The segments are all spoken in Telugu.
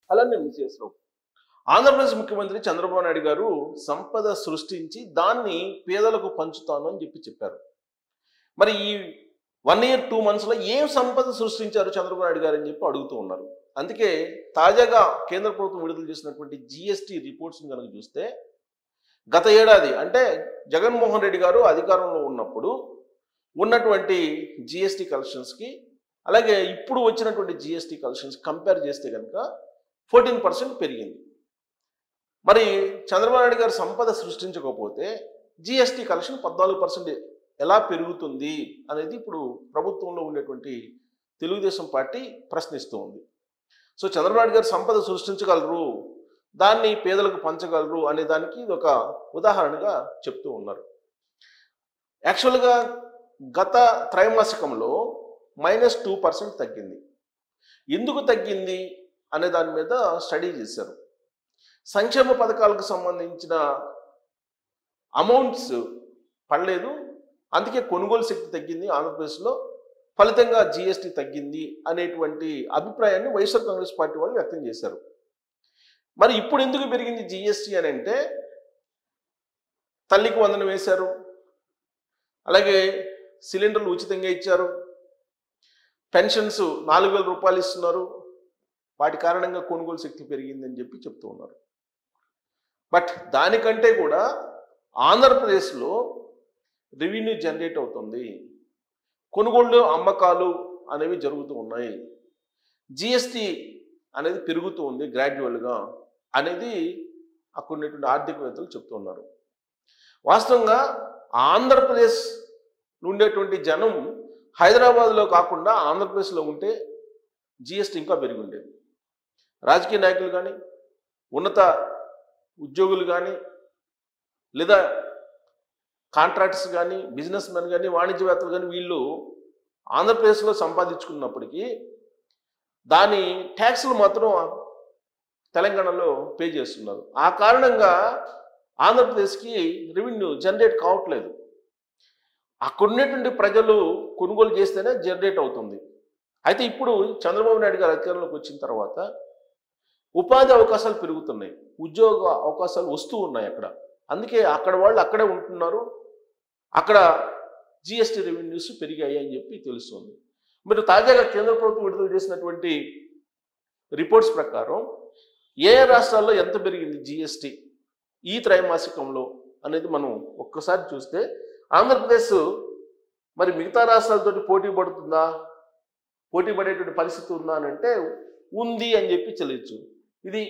అలానే ఎంసీఎస్లో ఆంధ్రప్రదేశ్ ముఖ్యమంత్రి చంద్రబాబు నాయుడు గారు సంపద సృష్టించి దాన్ని పేదలకు పంచుతాను అని చెప్పారు. మరి ఈ 1 year 2 monthsలో ఏం సంపద సృష్టించారు చంద్రబాబు నాయుడు గారు అని చెప్పి అడుగుతూ ఉన్నారు. అందుకే తాజాగా కేంద్ర ప్రభుత్వం విడుదల చేసినటువంటి జీఎస్టీ రిపోర్ట్స్ని కనుక చూస్తే గత ఏడాది అంటే జగన్మోహన్ రెడ్డి గారు అధికారంలో ఉన్నప్పుడు ఉన్నటువంటి జీఎస్టీ కలెక్షన్స్కి అలాగే ఇప్పుడు వచ్చినటువంటి జీఎస్టీ కలెక్షన్స్ కంపేర్ చేస్తే కనుక 14% పెరిగింది. మరి చంద్రబాబు నాయుడు గారు సంపద సృష్టించకపోతే జీఎస్టీ కలెక్షన్ 14% ఎలా పెరుగుతుంది అనేది ఇప్పుడు ప్రభుత్వంలో ఉండేటువంటి తెలుగుదేశం పార్టీ ప్రశ్నిస్తూ ఉంది. సో చంద్రబాబు నాయుడు గారు సంపద సృష్టించగలరు, దాన్ని పేదలకు పంచగలరు అనే దానికి ఇది ఒక ఉదాహరణగా చెప్తూ ఉన్నారు. యాక్చువల్గా గత త్రైమాసికంలో -2% తగ్గింది. ఎందుకు తగ్గింది అనే దాని మీద స్టడీ చేశారు. సంక్షేమ పథకాలకు సంబంధించిన అమౌంట్స్ పడలేదు, అందుకే కొనుగోలు శక్తి తగ్గింది ఆంధ్రప్రదేశ్లో, ఫలితంగా జీఎస్టీ తగ్గింది అనేటువంటి అభిప్రాయాన్ని వైఎస్ఆర్ కాంగ్రెస్ పార్టీ వాళ్ళు వ్యక్తం చేశారు. మరి ఇప్పుడు ఎందుకు పెరిగింది జీఎస్టీ అని అంటే తల్లికి వందనం వేశారు, అలాగే సిలిండర్లు ఉచితంగా ఇచ్చారు, పెన్షన్స్ 4,000 రూపాయలు ఇస్తున్నారు, వాటి కారణంగా కొనుగోలు శక్తి పెరిగిందని చెప్పి చెప్తూ ఉన్నారు. బట్ దానికంటే కూడా ఆంధ్రప్రదేశ్లో రెవెన్యూ జనరేట్ అవుతుంది, కొనుగోళ్ళు అమ్మకాలు అనేవి జరుగుతూ ఉన్నాయి, జిఎస్టీ అనేది పెరుగుతూ ఉంది గ్రాడ్యువల్గా అనేది అక్కడ ఉన్నటువంటి ఆర్థికవేత్తలు చెప్తున్నారు. వాస్తవంగా ఆంధ్రప్రదేశ్ ఉండేటువంటి జనం హైదరాబాద్లో కాకుండా ఆంధ్రప్రదేశ్లో ఉంటే జిఎస్టీ ఇంకా పెరిగి ఉండేది. రాజకీయ నాయకులు కానీ, ఉన్నత ఉద్యోగులు కానీ, లేదా కాంట్రాక్టర్స్ కానీ, బిజినెస్ మెన్ కానీ, వాణిజ్యవేత్తలు కానీ వీళ్ళు ఆంధ్రప్రదేశ్లో సంపాదించుకున్నప్పటికీ దాని ట్యాక్స్లు మాత్రం తెలంగాణలో పే చేస్తున్నారు. ఆ కారణంగా ఆంధ్రప్రదేశ్కి రెవెన్యూ జనరేట్ కావట్లేదు. అక్కడ ఉన్నటువంటి ప్రజలు కొనుగోలు చేస్తేనే జనరేట్ అవుతుంది. అయితే ఇప్పుడు చంద్రబాబు నాయుడు గారు అధికారంలోకి వచ్చిన తర్వాత ఉపాధి అవకాశాలు పెరుగుతున్నాయి, ఉద్యోగ అవకాశాలు వస్తూ ఉన్నాయి అక్కడ. అందుకే అక్కడ వాళ్ళు అక్కడే ఉంటున్నారు, అక్కడ జిఎస్టీ రెవెన్యూస్ పెరిగాయి అని చెప్పి తెలుస్తుంది. మీరు తాజాగా కేంద్ర ప్రభుత్వం విడుదల చేసినటువంటి రిపోర్ట్స్ ప్రకారం ఏ రాష్ట్రాల్లో ఎంత పెరిగింది జిఎస్టీ ఈ త్రైమాసికంలో అనేది మనం ఒక్కసారి చూస్తే ఆంధ్రప్రదేశ్ మరి మిగతా రాష్ట్రాలతోటి పోటీ పడుతుందా, పోటీ పడేటువంటి పరిస్థితి ఉందా అని అంటే ఉంది అని చెప్పి చెల్లచ్చు. ఇది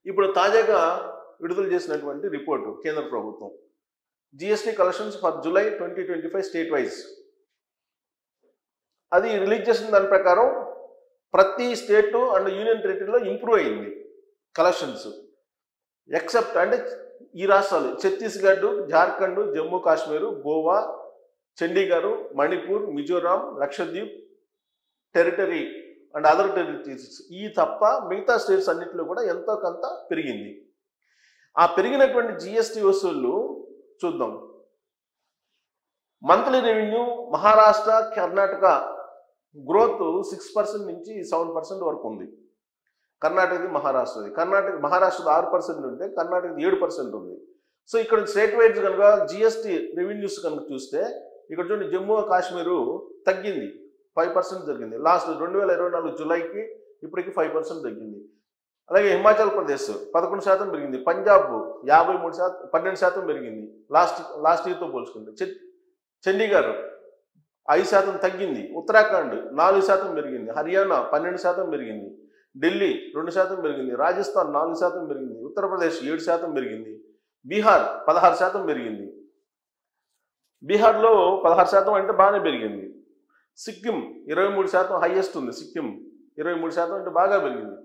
ఇప్పుడు తాజాగా విడుదల చేసినటువంటి రిపోర్టు కేంద్ర ప్రభుత్వం GST collections for July 2025 state wise. అది రిలీజ్ చేసిన దాని ప్రకారం ప్రతి స్టేటు అండ్ యూనియన్ టెరిటరీలో ఇంప్రూవ్ అయింది కలెక్షన్స్, ఎక్సెప్ట్ అంటే ఈ రాష్ట్రాలు Chhattisgarh, Jharkhand, Jammu Kashmir, Goa, Chandigarh, Manipur, Mizoram, Lakshadweep territory and other territories ఈ తప్ప మిగతా స్టేట్స్ అన్నింటిలో కూడా ఎంతో కొంత పెరిగింది. ఆ పెరిగినటువంటి జిఎస్టీ వసూళ్లు చూద్దాం. Monthly revenue Maharashtra, Karnataka growth 6% నుంచి 7% వరకు ఉంది. కర్ణాటకది, మహారాష్ట్రది. మహారాష్ట్రది 6% ఉంటే కర్ణాటకది 7% ఉంది. సో ఇక్కడ స్టేట్ వైజ్ కనుక జిఎస్టీ రెవెన్యూస్ కనుక చూస్తే ఇక్కడ చూడండి, జమ్మూ కాశ్మీరు తగ్గింది, 5% జరిగింది. లాస్ట్ 2024 జూలైకి ఇప్పటికి 5% తగ్గింది. అలాగే హిమాచల్ ప్రదేశ్ 11% పెరిగింది, పంజాబ్ 12% పెరిగింది లాస్ట్ ఇయర్తో పోల్చుకుంటే. చండీగఢ్ 5% తగ్గింది, ఉత్తరాఖండ్ 4% పెరిగింది, హర్యానా 12% పెరిగింది, ఢిల్లీ 2% పెరిగింది, రాజస్థాన్ 4% పెరిగింది, ఉత్తరప్రదేశ్ 7% పెరిగింది, బీహార్ 16% పెరిగింది. బీహార్లో 16% అంటే బాగానే పెరిగింది. సిక్కిం 23% హైయెస్ట్ ఉంది, సిక్కిం 23% అంటే బాగా పెరిగింది.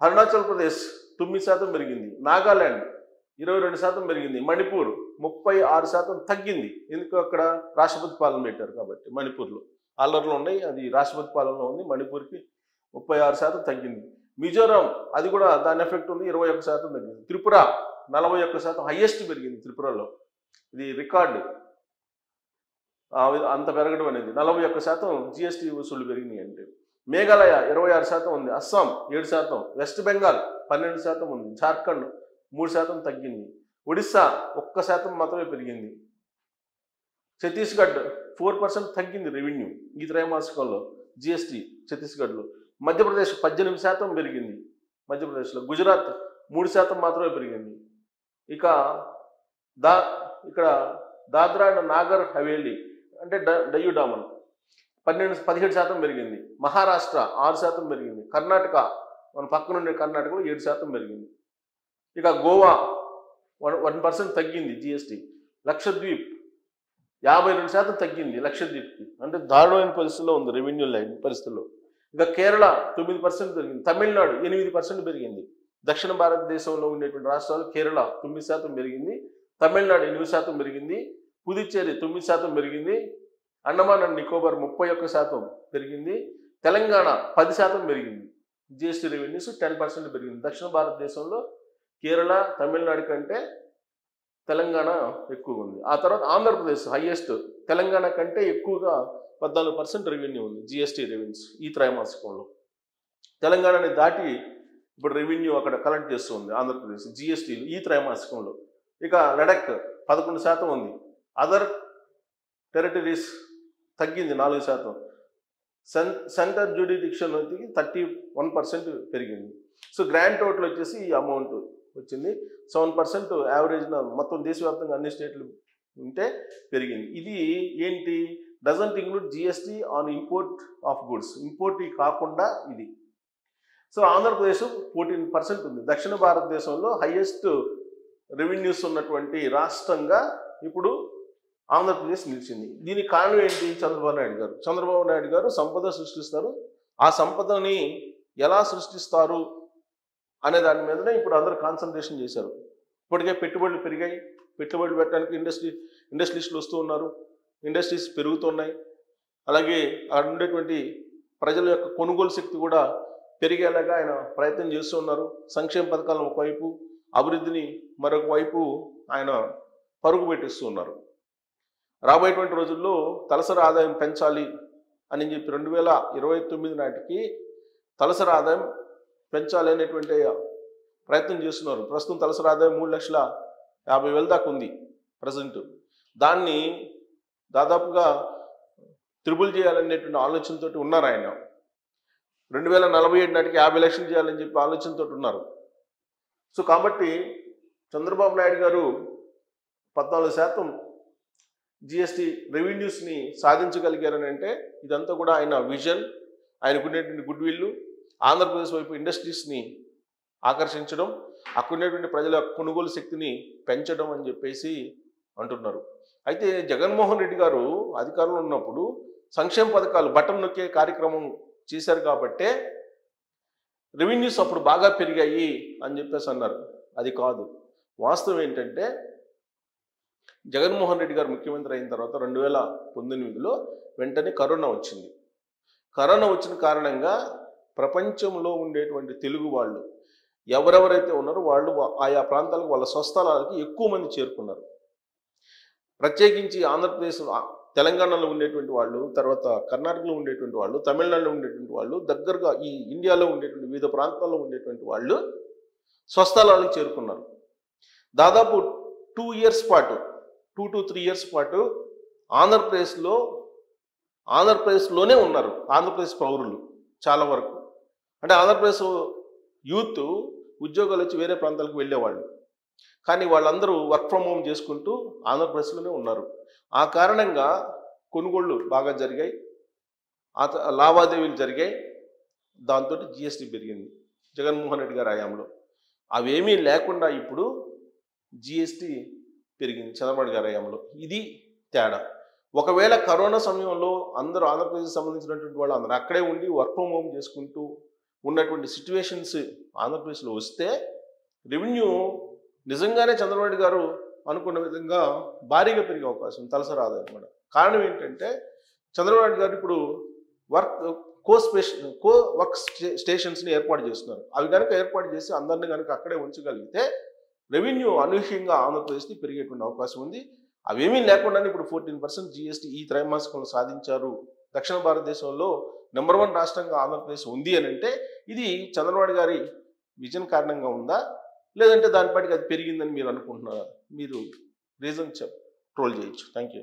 అరుణాచల్ ప్రదేశ్ 9% పెరిగింది, నాగాలాండ్ 22% పెరిగింది, మణిపూర్ 36% తగ్గింది. ఎందుకు అక్కడ రాష్ట్రపతి పాలన పెట్టారు కాబట్టి. మణిపూర్లో అల్లర్లు ఉన్నాయి, అది రాష్ట్రపతి పాలనలో ఉంది. మణిపూర్కి 36% తగ్గింది. మిజోరాం అది కూడా దాని ఎఫెక్ట్ ఉంది, 21% తగ్గింది. త్రిపుర 41% హైయెస్ట్ పెరిగింది. త్రిపురలో ఇది రికార్డు అంత పెరగడం అనేది. 41% జిఎస్టీ వసూళ్లు పెరిగినాయి అంటే. మేఘాలయ 26% ఉంది, అస్సాం 7%, వెస్ట్ బెంగాల్ 12% ఉంది, జార్ఖండ్ 3% తగ్గింది, ఒడిస్సా 1% మాత్రమే పెరిగింది, ఛత్తీస్గఢ్ 4% తగ్గింది రెవెన్యూ ఈ త్రైమాసికంలో జిఎస్టీ ఛత్తీస్గఢ్లో, మధ్యప్రదేశ్ 18% పెరిగింది మధ్యప్రదేశ్లో, గుజరాత్ 3% మాత్రమే పెరిగింది, ఇక ఇక్కడ దాద్రా అండ్ నాగర్ హవేలీ అంటే డయ్యూ డామన్ 17% పెరిగింది, మహారాష్ట్ర 6% పెరిగింది, కర్ణాటక మన పక్కనుండే కర్ణాటకలో 7% పెరిగింది, ఇక గోవా 1% తగ్గింది జిఎస్టీ, లక్షద్వీప్ 52% తగ్గింది లక్షద్వీప్కి, అంటే దారుణమైన పరిస్థితుల్లో ఉంది రెవెన్యూ లైన్ పరిస్థితుల్లో, ఇక కేరళ 9% పెరిగింది, తమిళనాడు 8% పెరిగింది, దక్షిణ భారతదేశంలో ఉండేటువంటి రాష్ట్రాలు కేరళ 9% పెరిగింది, తమిళనాడు 8% పెరిగింది, పుదుచ్చేరి 9% పెరిగింది, అండమాన్ అండ్ నికోబార్ 31% పెరిగింది, తెలంగాణ 10% పెరిగింది, జిఎస్టీ రెవెన్యూస్ 10% పెరిగింది. దక్షిణ భారతదేశంలో కేరళ తమిళనాడు కంటే తెలంగాణ ఎక్కువగా ఉంది. ఆ తర్వాత ఆంధ్రప్రదేశ్ హైయెస్ట్, తెలంగాణ కంటే ఎక్కువగా 14% రెవెన్యూ ఉంది జిఎస్టీ రెవెన్యూస్ ఈ త్రైమాసికంలో. తెలంగాణని దాటి ఇప్పుడు రెవెన్యూ అక్కడ కలెక్ట్ చేస్తుంది ఆంధ్రప్రదేశ్ జిఎస్టీలు ఈ త్రైమాసికంలో. ఇక లడక్ 11% ఉంది, అదర్ టెరిటరీస్ తగ్గింది 4%, సెంటర్ జ్యూడిడిక్షన్ వచ్చి 31% పెరిగింది. సో గ్రాండ్ టోటల్ వచ్చేసి ఈ అమౌంట్ వచ్చింది 7% యావరేజ్ మొత్తం దేశవ్యాప్తంగా అన్ని స్టేట్లు ఉంటే పెరిగింది. ఇది ఏంటి, doesn't include GST on import of goods, import కాకుండా ఇది. సో ఆంధ్రప్రదేశ్ 14% ఉంది, దక్షిణ భారతదేశంలో హైయెస్ట్ రెవెన్యూస్ ఉన్నటువంటి రాష్ట్రంగా ఇప్పుడు ఆంధ్రప్రదేశ్ నిలిచింది. దీనికి కారణం ఏంటి, చంద్రబాబు నాయుడు గారు సంపద సృష్టిస్తారు, ఆ సంపదని ఎలా సృష్టిస్తారు అనే దాని మీదనే ఇప్పుడు అందరూ కాన్సన్ట్రేషన్ చేశారు. ఇప్పటికే పెట్టుబడులు పెరిగాయి, పెట్టుబడులు పెట్టడానికి ఇండస్ట్రియలిస్టులు వస్తూ ఉన్నారు, ఇండస్ట్రీస్ పెరుగుతున్నాయి, అలాగే అక్కడ ఉండేటువంటి ప్రజల యొక్క కొనుగోలు శక్తి కూడా పెరిగేలాగా ఆయన ప్రయత్నం చేస్తూ ఉన్నారు. సంక్షేమ పథకాలను ఒకవైపు, అభివృద్ధిని మరొక వైపు ఆయన పరుగు పెట్టిస్తూ ఉన్నారు. రాబోయేటువంటి రోజుల్లో తలసరి ఆదాయం పెంచాలి అని చెప్పి 2029 నాటికి తలసరి ఆదాయం పెంచాలి అనేటువంటి ప్రయత్నం చేస్తున్నారు. ప్రస్తుతం తలసరి ఆదాయం 3,50,000 దాకా ఉంది ప్రజెంట్. దాన్ని దాదాపుగా త్రిబుల్ చేయాలనేటువంటి ఆలోచనతో ఉన్నారు ఆయన. 2047 నాటికి 50 లక్షలు చేయాలని చెప్పి ఆలోచనతో ఉన్నారు. సో కాబట్టి చంద్రబాబు నాయుడు గారు 14% జిఎస్టీ రెవెన్యూస్ని సాధించగలిగారని అంటే ఇదంతా కూడా ఆయన విజన్, ఆయనకునేటువంటి గుడ్ విల్, ఆంధ్రప్రదేశ్ వైపు ఇండస్ట్రీస్ని ఆకర్షించడం, అక్కడ ఉండేటువంటి ప్రజల కొనుగోలు శక్తిని పెంచడం అని చెప్పేసి అంటున్నారు. అయితే జగన్మోహన్ రెడ్డి గారు అధికారంలో ఉన్నప్పుడు సంక్షేమ పథకాలు బటన్ నొక్కే కార్యక్రమం చేశారు కాబట్టే రెవెన్యూస్ అప్పుడు బాగా పెరిగాయి అని చెప్పేసి అన్నారు. అది కాదు, వాస్తవం ఏంటంటే జగన్మోహన్ రెడ్డి గారు ముఖ్యమంత్రి అయిన తర్వాత 2019లో వెంటనే కరోనా వచ్చింది. కరోనా వచ్చిన కారణంగా ప్రపంచంలో ఉండేటువంటి తెలుగు వాళ్ళు ఎవరెవరైతే ఉన్నారో వాళ్ళు ఆయా ప్రాంతాలకు వాళ్ళ స్వస్థలాలకి ఎక్కువ మంది చేరుకున్నారు. ప్రత్యేకించి ఆంధ్రప్రదేశ్, తెలంగాణలో ఉండేటువంటి వాళ్ళు, తర్వాత కర్ణాటకలో ఉండేటువంటి వాళ్ళు, తమిళనాడులో ఉండేటువంటి వాళ్ళు, దగ్గరగా ఈ ఇండియాలో ఉండేటువంటి వివిధ ప్రాంతాల్లో ఉండేటువంటి వాళ్ళు స్వస్థలాలకు చేరుకున్నారు. దాదాపు 2 ఇయర్స్ పాటు, 2 to 3 ఇయర్స్ పాటు ఆంధ్రప్రదేశ్లోనే ఉన్నారు ఆంధ్రప్రదేశ్ పౌరులు చాలా వరకు. అంటే ఆంధ్రప్రదేశ్ యూత్ ఉద్యోగాలు వచ్చి వేరే ప్రాంతాలకు వెళ్ళేవాళ్ళు, కానీ వాళ్ళందరూ వర్క్ ఫ్రమ్ హోమ్ చేసుకుంటూ ఆంధ్రప్రదేశ్లోనే ఉన్నారు. ఆ కారణంగా కొనుగోళ్లు బాగా జరిగాయి, లావాదేవీలు జరిగాయి, దాంతో జిఎస్టీ పెరిగింది జగన్మోహన్ రెడ్డి గారి హయాంలో. అవేమీ లేకుండా ఇప్పుడు జిఎస్టీ పెరిగింది చంద్రబాబు గారి హయాంలో. ఇది తేడా. ఒకవేళ కరోనా సమయంలో అందరూ ఆంధ్రప్రదేశ్ సంబంధించినటువంటి వాళ్ళు అందరూ అక్కడే ఉండి వర్క్ ఫ్రమ్ హోమ్ చేసుకుంటూ ఉన్నటువంటి సిచ్యువేషన్స్ ఆంధ్రప్రదేశ్లో వస్తే రెవెన్యూ నిజంగానే చంద్రబాబు గారు అనుకున్న విధంగా భారీగా పెరిగే అవకాశం తలసరి ఆదాయం కూడా. కారణం ఏంటంటే చంద్రబాబు గారు ఇప్పుడు వర్క్ స్టేషన్స్ని ఏర్పాటు చేస్తున్నారు. అవి కనుక ఏర్పాటు చేసి అందరినీ కనుక అక్కడే ఉంచగలిగితే రెవెన్యూ అనూహ్యంగా ఆంధ్రప్రదేశ్కి పెరిగేటువంటి అవకాశం ఉంది. అవేమీ లేకుండానే ఇప్పుడు 14% జిఎస్టీ ఈ త్రైమాసికంలో సాధించారు దక్షిణ భారతదేశంలో నెంబర్ 1 రాష్ట్రంగా ఆంధ్రప్రదేశ్ ఉంది అని అంటే ఇది చంద్రబాబు గారి విజన్ కారణంగా ఉందా, లేదంటే దానిపాటికి అది పెరిగిందని మీరు అనుకుంటున్నారా? మీరు రీజన్ ట్రోల్ చేయొచ్చు. Thank you.